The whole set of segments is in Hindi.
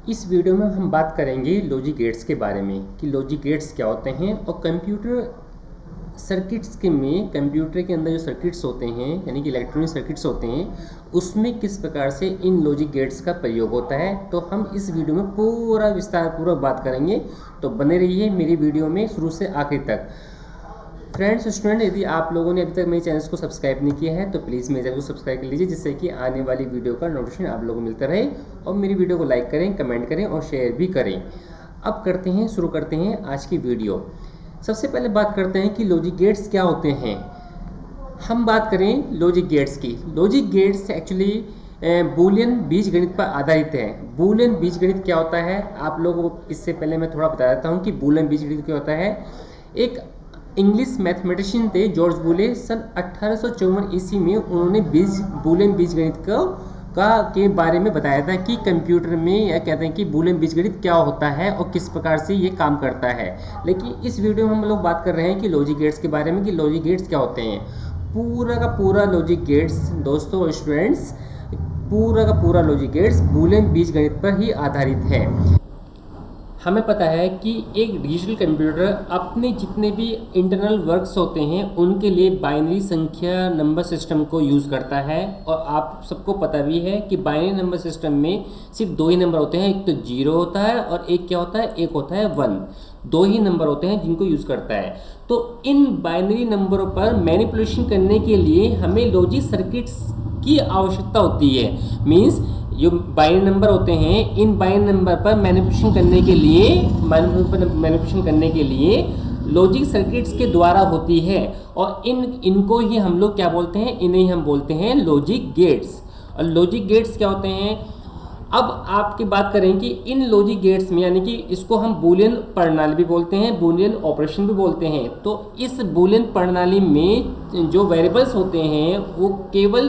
इस वीडियो में हम बात करेंगे लॉजिक गेट्स के बारे में कि लॉजिक गेट्स क्या होते हैं और कंप्यूटर सर्किट्स के में कंप्यूटर के अंदर जो सर्किट्स होते हैं यानी कि इलेक्ट्रॉनिक सर्किट्स होते हैं उसमें किस प्रकार से इन लॉजिक गेट्स का प्रयोग होता है। तो हम इस वीडियो में पूरा विस्तार पूर्वक बात करेंगे, तो बने रहिए मेरी वीडियो में शुरू से आखिर तक। फ्रेंड्स स्टूडेंट, यदि आप लोगों ने अभी तक मेरे चैनल को सब्सक्राइब नहीं किया है तो प्लीज़ मेरे चैनल को सब्सक्राइब कर लीजिए, जिससे कि आने वाली वीडियो का नोटिफिकेशन आप लोगों को मिलता रहे। और मेरी वीडियो को लाइक करें, कमेंट करें और शेयर भी करें। अब शुरू करते हैं आज की वीडियो। सबसे पहले बात करते हैं कि लॉजिक गेट्स क्या होते हैं। हम बात करें लॉजिक गेट्स की। लॉजिक गेट्स एक्चुअली बूलियन बीजगणित पर आधारित है। बूलियन बीजगणित क्या होता है, आप लोगों को इससे पहले मैं थोड़ा बता देता हूँ कि बूलियन बीजगणित क्या होता है। एक इंग्लिश मैथमेटिशियन थे जॉर्ज बूले, सन 1854 ईस्वी में उन्होंने बूलियन बीजगणित के बारे में बताया था कि कंप्यूटर में या कहते हैं कि बूलियन बीजगणित क्या होता है और किस प्रकार से ये काम करता है। लेकिन इस वीडियो में हम लोग बात कर रहे हैं कि लॉजिक गेट्स के बारे में कि लॉजिक गेट्स क्या होते हैं। पूरा का पूरा लॉजिक गेट्स दोस्तों स्टूडेंट्स, पूरा का पूरा लॉजिक गेट्स बूलियन बीजगणित पर ही आधारित है। हमें पता है कि एक डिजिटल कंप्यूटर अपने जितने भी इंटरनल वर्क्स होते हैं उनके लिए बाइनरी संख्या नंबर सिस्टम को यूज़ करता है। और आप सबको पता भी है कि बाइनरी नंबर सिस्टम में सिर्फ दो ही नंबर होते हैं, एक तो 0 होता है और एक क्या होता है, एक होता है 1। दो ही नंबर होते हैं जिनको यूज़ करता है। तो इन बाइनरी नंबरों पर मैनिपुलेशन करने के लिए हमें लॉजिक सर्किट्स की आवश्यकता होती है। मीन्स जो बाइनरी नंबर होते हैं, इन बाइनरी नंबर पर मैनिपुलेशन करने के लिए लॉजिक सर्किट्स के द्वारा होती है। और इनको ही हम लोग क्या बोलते हैं, इन्हें हम बोलते हैं लॉजिक गेट्स। और लॉजिक गेट्स क्या होते हैं, अब आपकी बात करें कि इन लॉजिक गेट्स में, यानी कि इसको हम बूलियन प्रणाली भी बोलते हैं, बूलियन ऑपरेशन भी बोलते हैं। तो इस बूलियन प्रणाली में जो वेरिएबल्स होते हैं वो केवल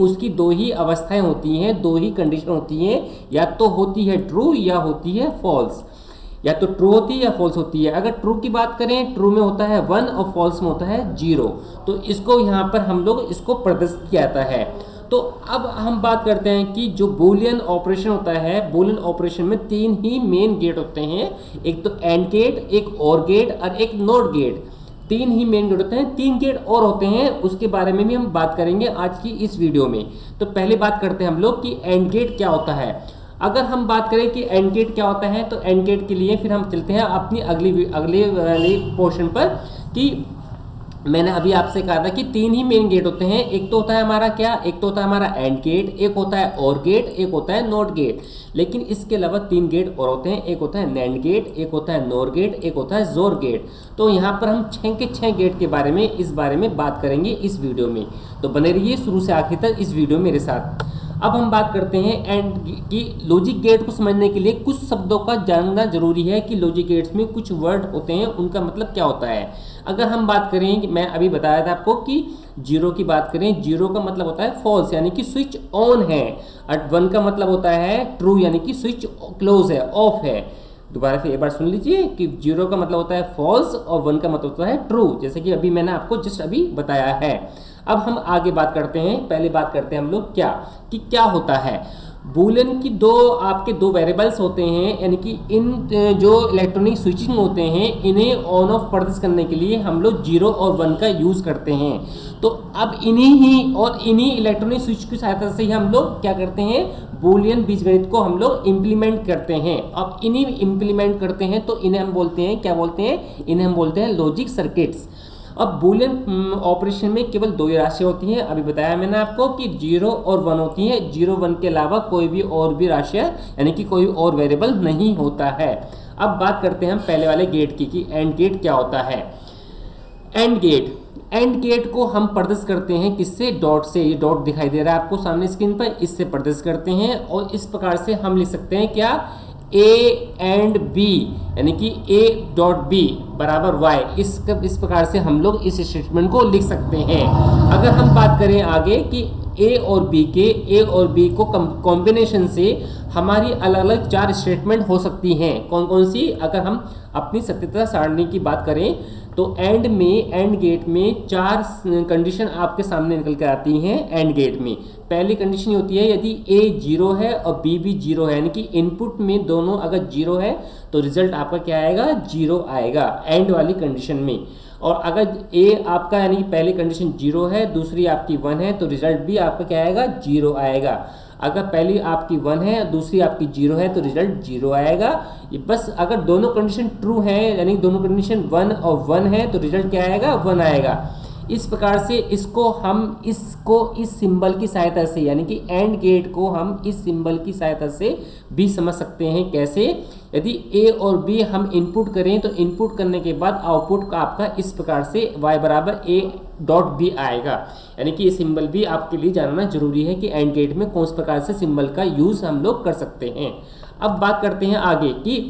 उसकी दो ही अवस्थाएं होती हैं, दो ही कंडीशन होती हैं, या तो होती है ट्रू या होती है फॉल्स। या तो ट्रू होती है या फॉल्स होती है। अगर ट्रू की बात करें, ट्रू में होता है 1 और फॉल्स में होता है 0। तो इसको यहाँ पर हम लोग इसको प्रदर्शित किया जाता है। तो अब हम बात करते हैं कि जो बूलियन ऑपरेशन होता है, बूलियन ऑपरेशन में 3 ही मेन गेट होते हैं। एक तो एंड गेट, एक और गेट और एक नॉट गेट। 3 ही मेन गेट होते हैं, 3 गेट और होते हैं, उसके बारे में भी हम बात करेंगे आज की इस वीडियो में। तो पहले बात करते हैं हम लोग कि एंड गेट क्या होता है। अगर हम बात करें कि एंड गेट क्या होता है, तो एंड गेट के लिए फिर हम चलते हैं अपनी अगले वाले पोर्शन पर कि मैंने अभी आपसे कहा था कि 3 ही मेन गेट होते हैं। एक तो होता है हमारा क्या, एक तो होता है हमारा एंड गेट, एक होता है और गेट, एक होता है नॉट गेट। लेकिन इसके अलावा 3 गेट और होते हैं, एक होता है नैंड गेट, एक होता है नोर गेट, एक होता है जोर गेट। तो यहाँ पर हम 6 के 6 गेट के बारे में बात करेंगे इस वीडियो में। तो बने रहिए शुरू से आखिर तक इस वीडियो मेरे साथ। अब हम बात करते हैं एंड की लॉजिक गेट को समझने के लिए कुछ शब्दों का जानना जरूरी है कि लॉजिक गेट्स में कुछ वर्ड होते हैं, उनका मतलब क्या होता है। अगर हम बात करें कि मैं अभी बताया था आपको कि 0 की बात करें, 0 का मतलब होता है फॉल्स यानी कि स्विच ऑन है। और 1 का मतलब होता है ट्रू यानी कि स्विच क्लोज है, ऑफ है। दोबारा से एक बार सुन लीजिए कि 0 का मतलब होता है फॉल्स और 1 का मतलब होता है ट्रू, जैसे कि अभी मैंने आपको जस्ट अभी बताया है। अब हम आगे बात करते हैं, पहले बात करते हैं हम लोग क्या होता है। बूलियन की आपके दो वेरिएबल्स होते हैं, यानी कि इन जो इलेक्ट्रॉनिक स्विचिंग होते हैं इन्हें ऑन ऑफ प्रदर्शित करने के लिए हम लोग 0 और 1 का यूज़ करते हैं। तो अब इन्हीं इलेक्ट्रॉनिक स्विच की सहायता से ही हम लोग क्या करते हैं, बूलियन बीजगणित को हम लोग इम्प्लीमेंट करते हैं। अब इन्हीं इम्प्लीमेंट करते हैं तो इन्हें हम बोलते हैं, क्या बोलते हैं, इन्हें हम बोलते हैं लॉजिक सर्किट्स। अब बूलियन ऑपरेशन में केवल 2 ही राशि होती हैं। अभी बताया मैंने आपको कि 0 और 1 होती है। 0 1 के अलावा कोई भी और भी राशियाँ यानी कि कोई और वेरिएबल नहीं होता है। अब बात करते हैं हम पहले वाले गेट की कि एंड गेट क्या होता है। एंड गेट को हम प्रदर्शित करते हैं किससे, डॉट से। ये डॉट दिखाई दे रहा है आपको सामने स्क्रीन पर, इससे प्रदर्शित करते हैं। और इस प्रकार से हम लिख सकते हैं क्या, A एंड B यानी कि A डॉट B बराबर Y। इस प्रकार से हम लोग इस स्टेटमेंट को लिख सकते हैं। अगर हम बात करें आगे कि A और B को कॉम्बिनेशन से हमारी अलग अलग 4 स्टेटमेंट हो सकती हैं। कौन कौन सी, अगर हम अपनी सत्यता सारणी की बात करें तो एंड गेट में 4 कंडीशन आपके सामने निकल कर आती हैं एंड गेट में। पहली कंडीशन ये होती है यदि ए 0 है और बी भी 0 है, यानी कि इनपुट में दोनों अगर 0 है तो रिजल्ट आपका क्या आएगा, 0 आएगा एंड वाली कंडीशन में। और अगर ए आपका यानी कि पहली कंडीशन 0 है, दूसरी आपकी 1 है, तो रिजल्ट भी आपका क्या आएगा, 0 आएगा। अगर पहली आपकी 1 है दूसरी आपकी 0 है तो रिजल्ट 0 आएगा। ये बस अगर दोनों कंडीशन ट्रू है यानी दोनों कंडीशन 1 और 1 है तो रिजल्ट क्या आएगा, 1 आएगा। इस प्रकार से इसको इस सिंबल की सहायता से यानी कि एंड गेट को हम इस सिंबल की सहायता से भी समझ सकते हैं। कैसे, यदि ए और बी हम इनपुट करें तो इनपुट करने के बाद आउटपुट का आपका इस प्रकार से y बराबर ए डॉट बी आएगा। यानी कि ये सिंबल भी आपके लिए जानना जरूरी है कि एंड गेट में कौन से प्रकार से सिंबल का यूज हम लोग कर सकते हैं। अब बात करते हैं आगे कि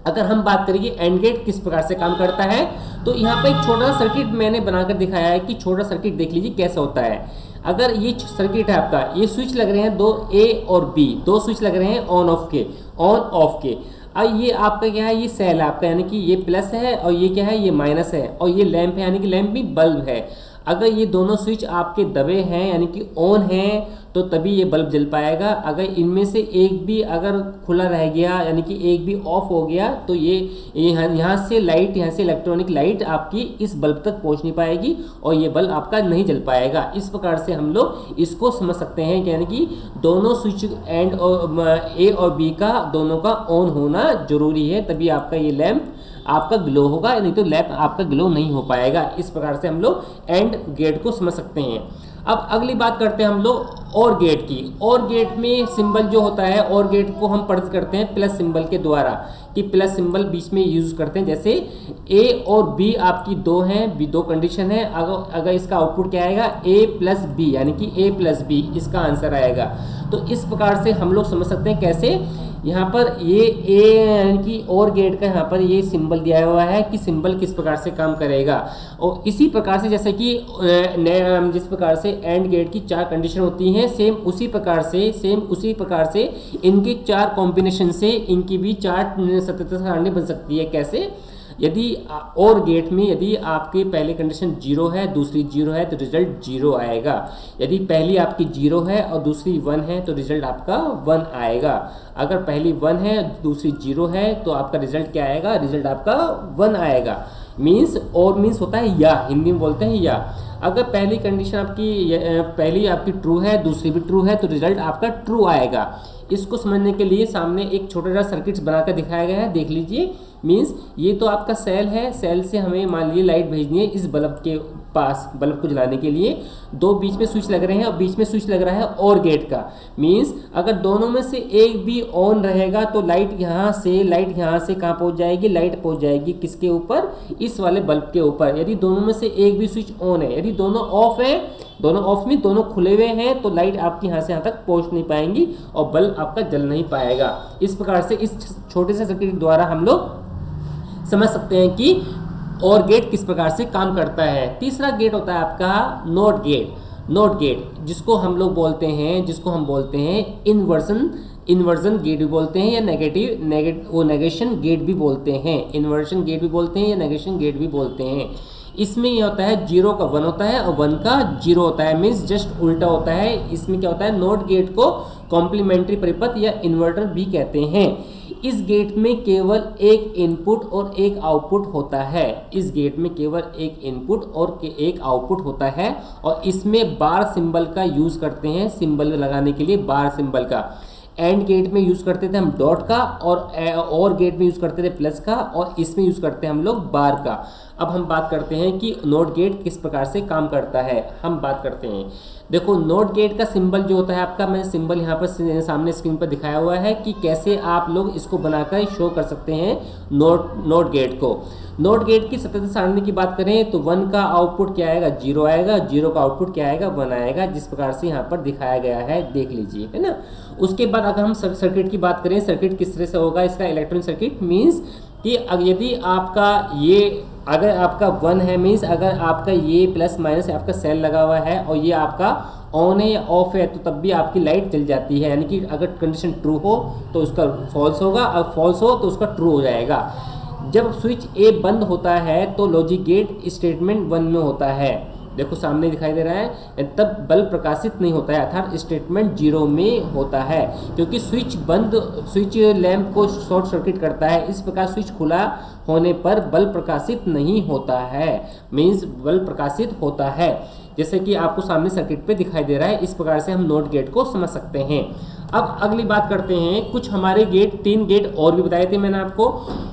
अगर हम बात करें कि एंड गेट किस प्रकार से काम करता है, तो यहाँ पर एक छोटा सा सर्किट मैंने बनाकर दिखाया है कि छोटा सर्किट देख लीजिए कैसा होता है। अगर ये सर्किट है आपका, ये स्विच लग रहे हैं दो ए और बी, दो स्विच लग रहे हैं ऑन ऑफ के। अब ये आपका क्या है, ये सेल आपका यानी कि ये प्लस है और ये क्या है, ये माइनस है, और ये लैंप है यानी कि लैंप भी बल्ब है। अगर ये दोनों स्विच आपके दबे हैं यानी कि ऑन है तो तभी ये बल्ब जल पाएगा। अगर इनमें से एक भी अगर खुला रह गया यानी कि एक भी ऑफ हो गया तो ये यहाँ से इलेक्ट्रॉनिक लाइट आपकी इस बल्ब तक पहुँच नहीं पाएगी और ये बल्ब आपका नहीं जल पाएगा। इस प्रकार से हम लोग इसको समझ सकते हैं कि यानी कि दोनों स्विच एंड ए और बी का दोनों का ऑन होना जरूरी है, तभी आपका ये लैंप आपका ग्लो होगा, नहीं तो लैंप आपका ग्लो नहीं हो पाएगा। इस प्रकार से हम लोग एंड गेट को समझ सकते हैं। अब अगली बात करते हैं हम लोग और गेट की। और गेट में सिंबल जो होता है, और गेट को हम प्रकट करते हैं प्लस सिंबल के द्वारा, कि प्लस सिंबल बीच में यूज करते हैं। जैसे ए और बी आपकी दो हैं, दो कंडीशन है, अगर इसका आउटपुट क्या आएगा, ए प्लस बी, यानी कि ए प्लस बी इसका आंसर आएगा। तो इस प्रकार से हम लोग समझ सकते हैं कैसे, यहाँ पर ये ए यानी कि और गेट का यहाँ पर ये सिंबल दिया हुआ है कि सिंबल किस प्रकार से काम करेगा। और इसी प्रकार से जैसे कि जिस प्रकार से एंड गेट की 4 कंडीशन होती हैं, सेम उसी प्रकार से इनके 4 कॉम्बिनेशन से इनकी भी 4 सत्यता सारणी बन सकती है। कैसे, यदि और गेट में यदि आपके पहले कंडीशन 0 है दूसरी 0 है तो रिजल्ट 0 आएगा। यदि पहली आपकी 0 है और दूसरी 1 है तो रिजल्ट आपका 1 आएगा। अगर पहली 1 है दूसरी 0 है तो आपका रिजल्ट क्या आएगा, रिजल्ट आपका 1 आएगा। मीन्स होता है या, हिंदी में बोलते हैं या। अगर पहली कंडीशन पहली आपकी ट्रू है दूसरी भी ट्रू है तो रिजल्ट आपका ट्रू आएगा। इसको समझने के लिए सामने एक छोटा सा सर्किट बनाकर दिखाया गया है, देख लीजिए। मीन्स ये तो आपका सेल है, सेल से हमें मान लीजिए लाइट भेजनी है इस बल्ब के पास, बल्ब को जलाने के लिए। दो बीच में स्विच लग रहे हैं और बीच में स्विच लग रहा है और गेट का। मीन्स अगर दोनों में से एक भी ऑन रहेगा तो लाइट यहाँ से कहाँ पहुँच जाएगी, लाइट पहुँच जाएगी किसके ऊपर, इस वाले बल्ब के ऊपर। यदि दोनों में से एक भी स्विच ऑन है, यदि दोनों ऑफ है, दोनों खुले हुए हैं तो लाइट आपकी यहाँ से यहाँ तक पहुँच नहीं पाएंगी और बल्ब आपका जल नहीं पाएगा। इस प्रकार से इस छोटे से सर्किट द्वारा हम लोग समझ सकते हैं कि और गेट किस प्रकार से काम करता है। तीसरा गेट होता है आपका नॉट गेट, जिसको हम बोलते हैं इन्वर्जन गेट भी बोलते हैं या नेगेशन गेट भी बोलते हैं। इन्वर्जन गेट भी बोलते हैं या नेगेशन गेट भी बोलते हैं। इसमें यह होता है 0 का 1 होता है और 1 का 0 होता है, मीन्स जस्ट उल्टा होता है। इसमें क्या होता है, नॉट गेट को कॉम्प्लीमेंट्री परिपथ या इन्वर्टर भी कहते हैं। इस गेट में केवल एक इनपुट और एक आउटपुट होता है। इस गेट में केवल एक इनपुट और एक आउटपुट होता है और इसमें बार सिंबल का यूज करते हैं, सिंबल लगाने के लिए बार सिंबल का। एंड गेट में यूज करते थे हम डॉट का और गेट में यूज करते थे प्लस का, और इसमें यूज करते हैं हम लोग बार का। अब हम बात करते हैं कि नॉट गेट किस प्रकार से काम करता है। हम बात करते हैं, देखो नॉट गेट का सिंबल जो होता है आपका, मैंने सिंबल यहाँ पर सामने स्क्रीन पर दिखाया हुआ है कि कैसे आप लोग इसको बनाकर शो कर सकते हैं नॉट गेट को। नॉट गेट की सत्यता सारणी की बात करें तो 1 का आउटपुट क्या आएगा, 0 आएगा, 0 का आउटपुट क्या आएगा, 1 आएगा, जिस प्रकार से यहाँ पर दिखाया गया है, देख लीजिए, है ना। उसके बाद अगर हम सर्किट की बात करें, सर्किट किस तरह से होगा इसका, इलेक्ट्रॉनिक सर्किट। मीन्स कि यदि आपका अगर आपका 1 है, मीन्स अगर आपका ये प्लस माइनस आपका सेल लगा हुआ है और ये आपका ऑन है या ऑफ है तो तब भी आपकी लाइट जल जाती है। यानी कि अगर कंडीशन ट्रू हो तो उसका फॉल्स होगा, और फॉल्स हो तो उसका ट्रू हो जाएगा। जब स्विच ए बंद होता है तो लॉजिक गेट स्टेटमेंट 1 में होता है। देखो सामने दिखाई दे रहा है, तब बल्ब प्रकाशित नहीं होता है, अर्थात स्टेटमेंट 0 में होता है, क्योंकि स्विच लैंप को शॉर्ट सर्किट करता है। इस प्रकार स्विच खुला होने पर बल्ब प्रकाशित नहीं होता है, मीन्स बल्ब प्रकाशित होता है, जैसे कि आपको सामने सर्किट पे दिखाई दे रहा है। इस प्रकार से हम नॉट गेट को समझ सकते हैं। अब अगली बात करते हैं, कुछ हमारे गेट 3 गेट और भी बताए थे मैंने आपको।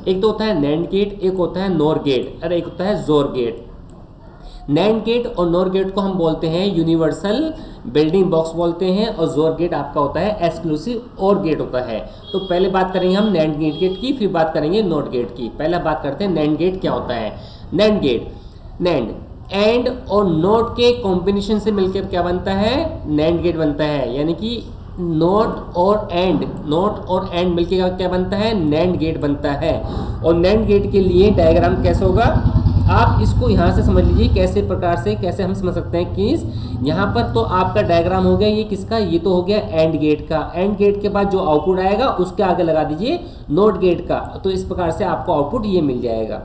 एक तो होता है नैंड गेट, एक होता है नॉर गेट और एक होता है जोर गेट। नैंड गेट और नॉर गेट को हम बोलते हैं यूनिवर्सल बिल्डिंग बॉक्स बोलते हैं, और जोर गेट आपका होता है एक्सक्लूसिव और गेट होता है। तो पहले बात करेंगे हम नैंड गेट की, फिर बात करेंगे नॉट गेट की। पहला बात करते हैं नैंड गेट क्या होता है। नैंड गेट, नैंड एंड और नॉट के कॉम्बिनेशन से मिलकर क्या बनता है, नैंड गेट बनता है। यानी कि नॉट और एंड मिलकर क्या बनता है, नैंड गेट बनता है। और नैंड गेट के लिए डायग्राम कैसे होगा, आप इसको यहाँ से समझ लीजिए कैसे प्रकार से, कैसे हम समझ सकते हैं कि यहाँ पर तो आपका डायग्राम हो गया, ये किसका, ये तो हो गया एंड गेट का। एंड गेट के बाद जो आउटपुट आएगा उसके आगे लगा दीजिए नॉट गेट का, तो इस प्रकार से आपको आउटपुट ये मिल जाएगा।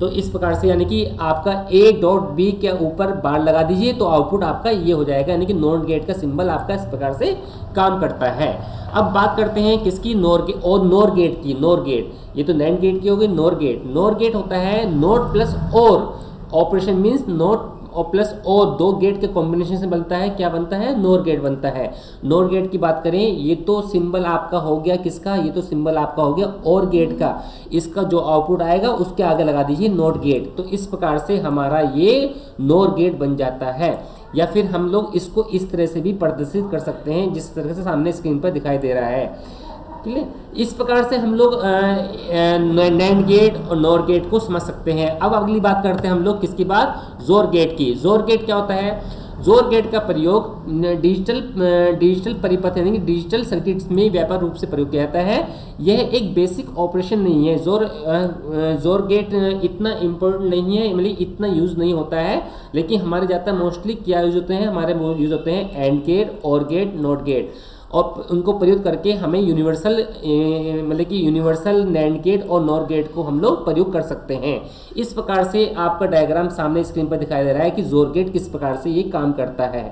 तो इस प्रकार से यानी कि आपका ए डॉट बी के ऊपर बार लगा दीजिए तो आउटपुट आपका ये हो जाएगा, यानी कि नॉट गेट का सिंबल आपका इस प्रकार से काम करता है। अब बात करते हैं किसकी, नॉर गेट की। नॉर गेट, ये तो नैंड गेट की होगी। नॉर गेट होता है नॉट प्लस और ऑपरेशन, मीन्स नॉट और प्लस और दो गेट के कॉम्बिनेशन से बनता है, क्या बनता है, नॉर गेट बनता है। नॉर गेट की बात करें, ये तो सिंबल आपका हो गया किसका, ये तो सिंबल आपका हो गया और गेट का। इसका जो आउटपुट आएगा उसके आगे लगा दीजिए नॉट गेट, तो इस प्रकार से हमारा ये नॉर गेट बन जाता है। या फिर हम लोग इसको इस तरह से भी प्रदर्शित कर सकते हैं जिस तरह से सामने स्क्रीन पर दिखाई दे रहा है। ठीक है, इस प्रकार से हम लोग नैंड गेट और नॉर गेट को समझ सकते हैं। अब अगली बात करते हैं हम लोग किसकी बात, जोर गेट की। जोर गेट क्या होता है, जोर गेट का प्रयोग डिजिटल परिपथ यानी कि डिजिटल सर्किट्स में व्यापक रूप से प्रयोग किया जाता है। यह एक बेसिक ऑपरेशन नहीं है। जोर गेट इतना इम्पोर्टेंट नहीं है, मतलब इतना यूज़ नहीं होता है, लेकिन हमारे ज़्यादा मोस्टली क्या यूज़ होते हैं, हमारे यूज़ होते हैं एंड गेट, और गेट, नॉट गेट, और उनको प्रयोग करके हमें यूनिवर्सल मतलब कि यूनिवर्सल नैंड गेट और नॉर गेट को हम लोग प्रयोग कर सकते हैं। इस प्रकार से आपका डायग्राम सामने स्क्रीन पर दिखाई दे रहा है कि जोर गेट किस प्रकार से ये काम करता है।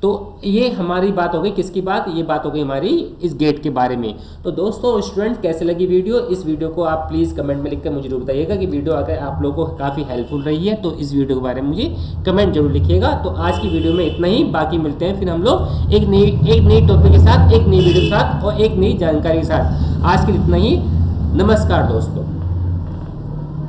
तो ये हमारी बात हो गई किसकी बात, ये बात हो गई हमारी इस गेट के बारे में। तो दोस्तों स्टूडेंट कैसे लगी वीडियो, इस वीडियो को आप प्लीज़ कमेंट में लिखकर मुझे जरूर बताइएगा कि वीडियो अगर आप लोगों को काफ़ी हेल्पफुल रही है तो इस वीडियो के बारे में मुझे कमेंट जरूर लिखिएगा। तो आज की वीडियो में इतना ही, बाकी मिलते हैं फिर हम लोग एक नई टॉपिक के साथ, एक नई वीडियो के साथ और एक नई जानकारी के साथ। आज के लिए इतना ही, नमस्कार दोस्तों।